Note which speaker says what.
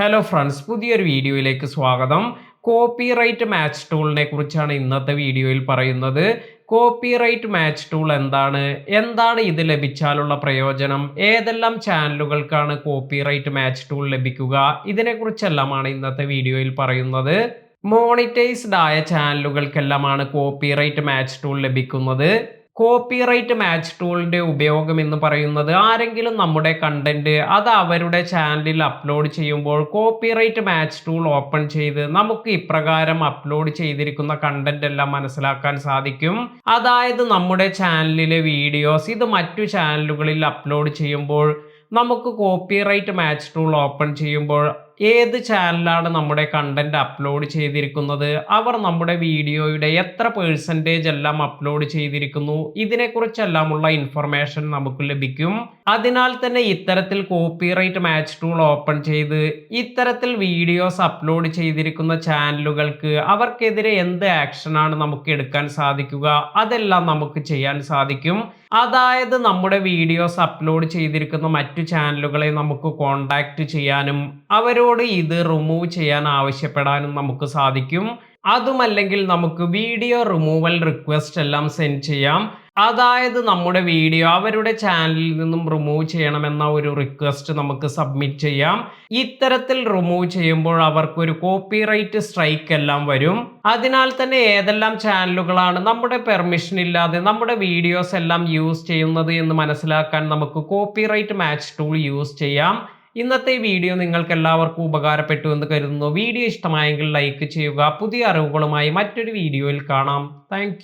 Speaker 1: Hello friends, പുതിയൊരു വീഡിയോയിലേക്ക് സ്വാഗതം. കോപ്പിറൈറ്റ് മാച്ച് ടൂളിനെ കുറിച്ചാണ് ഇന്നത്തെ വീഡിയോയിൽ പറയുന്നത്. കോപ്പിറൈറ്റ് മാച്ച് ടൂൾ എന്താണ് ഇത് ലഭിച്ചാലുള്ള പ്രയോജനം, ഏതെല്ലാം ചാനലുകൾക്കാണ് കോപ്പിറൈറ്റ് മാച്ച് ടൂൾ ലഭിക്കുക, ഇതിനെക്കുറിച്ചെല്ലാമാണ് ഇന്നത്തെ വീഡിയോയിൽ പറയുന്നത്. മോണിറ്റൈസ്ഡ് ആയ ചാനലുകൾക്കെല്ലാമാണ് കോപ്പിറൈറ്റ് മാച്ച് ടൂൾ ലഭിക്കുന്നത്. കോപ്പിറൈറ്റ് മാച്ച് ടൂളിന്റെ ഉപയോഗം എന്ന് പറയുന്നത്, ആരെങ്കിലും നമ്മുടെ കണ്ടന്റ് അത് അവരുടെ ചാനലിൽ അപ്ലോഡ് ചെയ്യുമ്പോൾ കോപ്പിറൈറ്റ് മാച്ച് ടൂൾ ഓപ്പൺ ചെയ്ത് നമുക്ക് ഇപ്രകാരം അപ്ലോഡ് ചെയ്തിരിക്കുന്ന കണ്ടന്റ് എല്ലാം മനസ്സിലാക്കാൻ സാധിക്കും. അതായത് നമ്മുടെ ചാനലിലെ വീഡിയോസ് ഇത് മറ്റു ചാനലുകളിൽ അപ്ലോഡ് ചെയ്യുമ്പോൾ നമുക്ക് കോപ്പിറൈറ്റ് മാച്ച് ടൂൾ ഓപ്പൺ ചെയ്യുമ്പോൾ ഏത് ചാനലാണ് നമ്മുടെ കണ്ടന്റ് അപ്ലോഡ് ചെയ്തിരിക്കുന്നത്, അവർ നമ്മുടെ വീഡിയോയുടെ എത്ര പെർസെൻറ്റേജ് എല്ലാം അപ്ലോഡ് ചെയ്തിരിക്കുന്നു, ഇതിനെക്കുറിച്ചെല്ലാമുള്ള ഇൻഫർമേഷൻ നമുക്ക് ലഭിക്കും. അതിനാൽ തന്നെ ഇത്തരത്തിൽ കോപ്പിറൈറ്റ് മാച്ച് ടൂൾ ഓപ്പൺ ചെയ്ത് ഇത്തരത്തിൽ വീഡിയോസ് അപ്ലോഡ് ചെയ്തിരിക്കുന്ന ചാനലുകൾക്ക് അവർക്കെതിരെ എന്ത് ആക്ഷനാണ് നമുക്ക് എടുക്കാൻ സാധിക്കുക, അതെല്ലാം നമുക്ക് ചെയ്യാൻ സാധിക്കും. അതായത് നമ്മുടെ വീഡിയോസ് അപ്ലോഡ് ചെയ്തിരിക്കുന്ന മറ്റു ചാനലുകളെ നമുക്ക് കോണ്ടാക്ട് ചെയ്യാനും അവരോട് ഇത് റിമൂവ് ചെയ്യാൻ ആവശ്യപ്പെടാനും നമുക്ക് സാധിക്കും. അതുമല്ലെങ്കിൽ നമുക്ക് വീഡിയോ റിമൂവൽ റിക്വസ്റ്റ് എല്ലാം സെൻഡ് ചെയ്യാം. അതായത് നമ്മുടെ വീഡിയോ അവരുടെ ചാനലിൽ നിന്നും റിമൂവ് ചെയ്യണമെന്ന ഒരു റിക്വസ്റ്റ് നമുക്ക് സബ്മിറ്റ് ചെയ്യാം. ഇത്തരത്തിൽ റിമൂവ് ചെയ്യുമ്പോൾ അവർക്കൊരു കോപ്പിറൈറ്റ് സ്ട്രൈക്ക് എല്ലാം വരും. അതിനാൽ തന്നെ ഏതെല്ലാം ചാനലുകളാണ് നമ്മുടെ പെർമിഷൻ ഇല്ലാതെ നമ്മുടെ വീഡിയോസ് എല്ലാം യൂസ് ചെയ്യുന്നത് എന്ന് മനസ്സിലാക്കാൻ നമുക്ക് കോപ്പിറൈറ്റ് മാച്ച് ടൂൾ യൂസ് ചെയ്യാം. ഇന്നത്തെ വീഡിയോ നിങ്ങൾക്ക് എല്ലാവർക്കും ഉപകാരപ്പെട്ടു എന്ന് കരുതുന്നു. വീഡിയോ ഇഷ്ടമായെങ്കിൽ ലൈക്ക് ചെയ്യുക. പുതിയ അറിവുകളുമായി മറ്റൊരു വീഡിയോയിൽ കാണാം. താങ്ക്